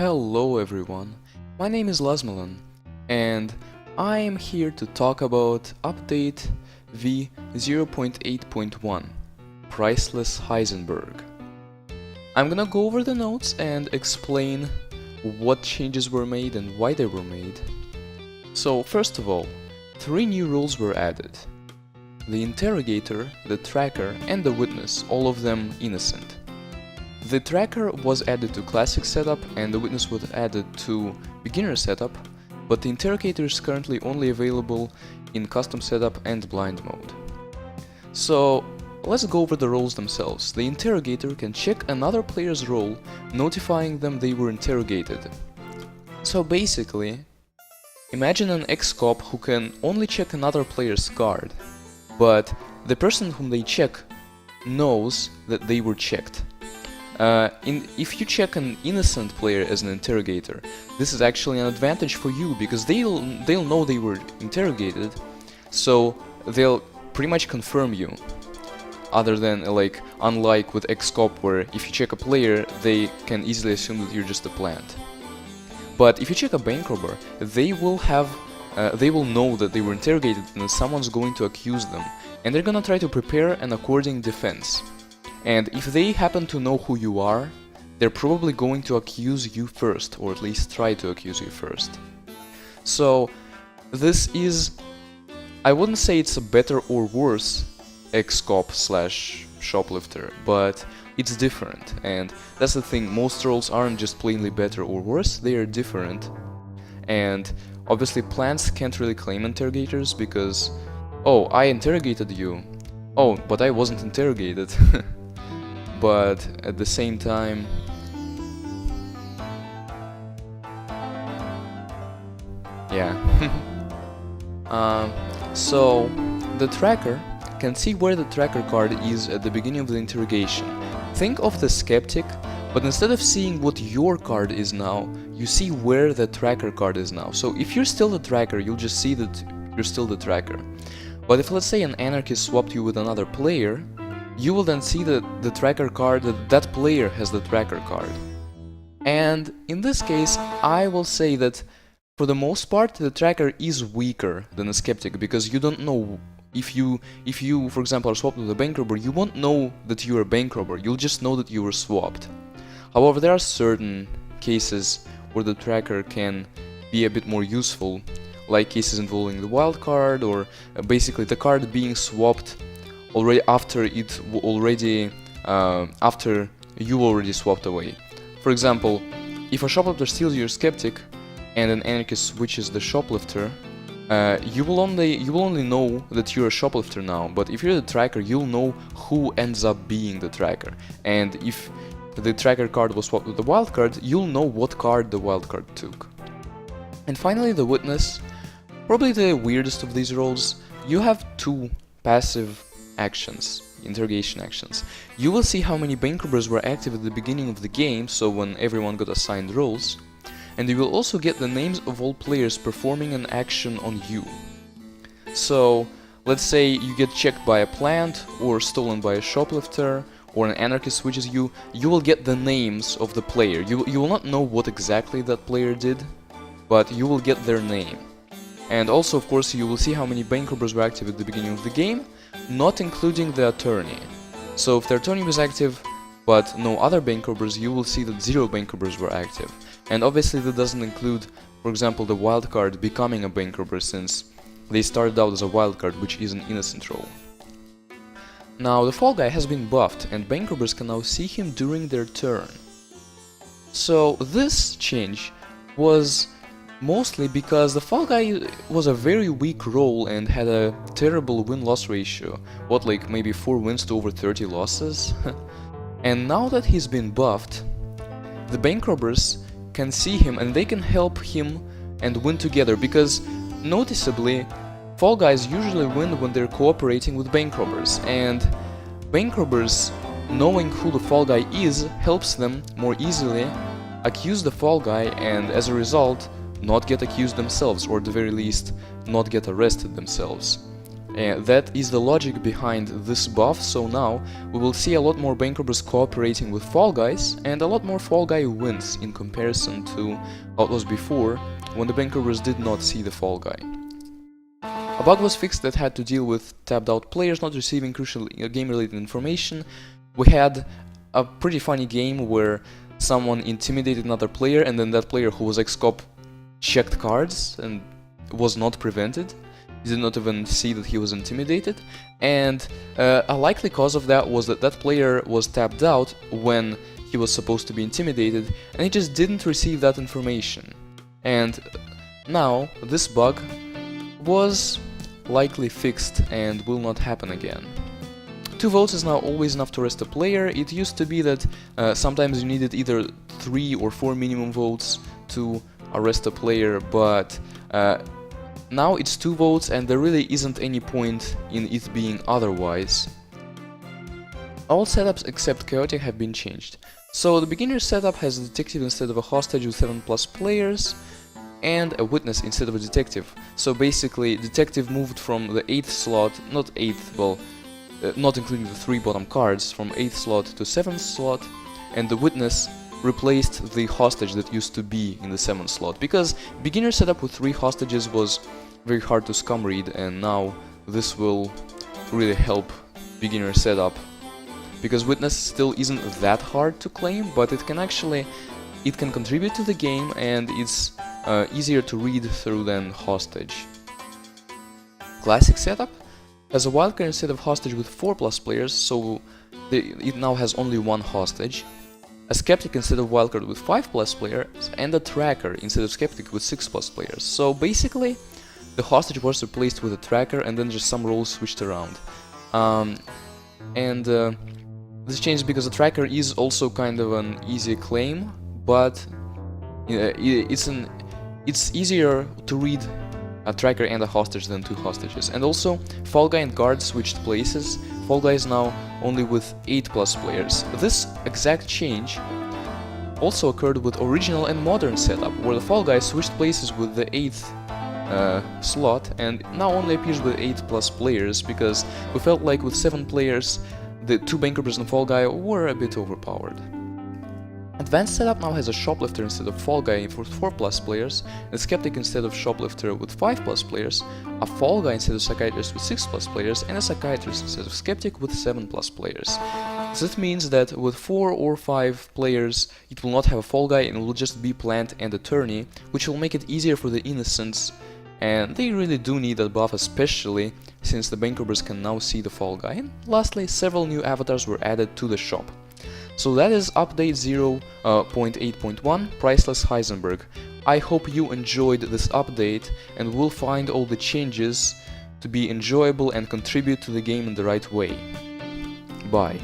Hello everyone, my name is Lazmalan and I am here to talk about update v.0.8.1 Priceless Heisenberg. I'm gonna go over the notes and explain what changes were made and why they were made. So first of all, 3 new rules were added. The interrogator, the tracker and the witness, all of them innocent. The tracker was added to classic setup and the witness was added to beginner setup, but the interrogator is currently only available in custom setup and blind mode. So let's go over the roles themselves. The interrogator can check another player's role, notifying them they were interrogated. So basically, imagine an ex-cop who can only check another player's card, but the person whom they check knows that they were checked. If you check an innocent player as an interrogator, this is actually an advantage for you because they'll know they were interrogated, so they'll pretty much confirm you. Other than unlike with ex-cop, where if you check a player, they can easily assume that you're just a plant. But if you check a bank robber, they will know that they were interrogated and that someone's going to accuse them, and they're gonna try to prepare an according defense. And if they happen to know who you are, they're probably going to accuse you first, or at least try to accuse you first. So this is, I wouldn't say it's a better or worse ex-cop slash shoplifter, but it's different, and that's the thing, most roles aren't just plainly better or worse, they are different. And obviously plants can't really claim interrogators because, oh, I interrogated you, oh, but I wasn't interrogated. But at the same time, yeah. So the tracker can see where the tracker card is at the beginning of the interrogation. Think of the skeptic, but instead of seeing what your card is now, you see where the tracker card is now. So if you're still the tracker, you'll just see that you're still the tracker. But if, let's say, an anarchist swapped you with another player, you will then see that the tracker card, that player has the tracker card. And in this case, I will say that for the most part, the tracker is weaker than a skeptic, because you don't know if you, for example, are swapped with a bank robber, you won't know that you're a bank robber, you'll just know that you were swapped. However, there are certain cases where the tracker can be a bit more useful, like cases involving the wild card, or basically the card being swapped already after you already swapped away. For example, if a shoplifter steals your skeptic and an anarchist switches the shoplifter, you will only know that you're a shoplifter now, but if you're the tracker, you'll know who ends up being the tracker. And if the tracker card was swapped with the wild card, you'll know what card the wild card took. And finally, the witness, probably the weirdest of these roles. You have 2 passive actions, interrogation actions. You will see how many bank robbers were active at the beginning of the game, so when everyone got assigned roles, and you will also get the names of all players performing an action on you. So let's say you get checked by a plant, or stolen by a shoplifter, or an anarchist switches you, you will get the names of the player. You will not know what exactly that player did, but you will get their name. And also, of course, you will see how many bank robbers were active at the beginning of the game, not including the attorney. So if the attorney was active, but no other bank robbers, you will see that 0 bank robbers were active. And obviously that doesn't include, for example, the wildcard becoming a bank robber, since they started out as a wildcard, which is an innocent role. Now, the fall guy has been buffed, and bank robbers can now see him during their turn. So this change was mostly because the fall guy was a very weak role and had a terrible win-loss ratio, what, like maybe 4 wins to over 30 losses? And now that he's been buffed, the bank robbers can see him and they can help him and win together, because noticeably fall guys usually win when they're cooperating with bank robbers, and bank robbers knowing who the fall guy is helps them more easily accuse the fall guy, and as a result not get accused themselves, or at the very least not get arrested themselves. That is the logic behind this buff, so now we will see a lot more bank robbers cooperating with Fall Guys, and a lot more Fall Guy wins in comparison to how it was before, when the bank robbers did not see the Fall Guy. A bug was fixed that had to deal with tabbed out players not receiving crucial game-related information. We had a pretty funny game where someone intimidated another player, and then that player who was ex-cop checked cards and was not prevented. He did not even see that he was intimidated, and a likely cause of that was that that player was tapped out when he was supposed to be intimidated, and he just didn't receive that information. And now this bug was likely fixed and will not happen again. 2 votes is now always enough to arrest a player. It used to be that sometimes you needed either 3 or 4 minimum votes to arrest a player, but now it's 2 votes and there really isn't any point in it being otherwise. All setups except chaotic have been changed. So the beginner setup has a detective instead of a hostage with 7+ players, and a witness instead of a detective. So basically detective moved from the 8th slot, not 8th, well, not including the 3 bottom cards, from 8th slot to 7th slot, and the witness replaced the hostage that used to be in the 7th slot, because beginner setup with 3 hostages was very hard to scum read, and now this will really help beginner setup, because witness still isn't that hard to claim, but it can contribute to the game, and it's easier to read through than hostage. Classic setup has a wildcard instead of hostage with 4+ players, so it now has only 1 hostage. A skeptic instead of wildcard with 5+ players, and a tracker instead of skeptic with 6+ players. So basically, the hostage was replaced with a tracker, and then just some roles switched around. This changed because the tracker is also kind of an easy claim, but it's easier to read a tracker and a hostage than 2 hostages. And also, Fall Guy and Guard switched places. Fall Guy is now only with 8+ players. This exact change also occurred with original and modern setup, where the Fall Guy switched places with the 8th slot and now only appears with 8+ players, because we felt like with 7 players the 2 bank robbers and Fall Guy were a bit overpowered. Advanced setup now has a shoplifter instead of Fall Guy for 4+ players, a skeptic instead of shoplifter with 5+ players, a Fall Guy instead of psychiatrist with 6+ players, and a psychiatrist instead of skeptic with 7+ players. So that means that with 4 or 5 players it will not have a Fall Guy and it will just be Plant and Attorney, which will make it easier for the innocents, and they really do need that buff, especially since the bank robbers can now see the Fall Guy. And lastly, several new avatars were added to the shop. So that is update 0.8.1 Priceless Heisenberg. I hope you enjoyed this update and will find all the changes to be enjoyable and contribute to the game in the right way. Bye.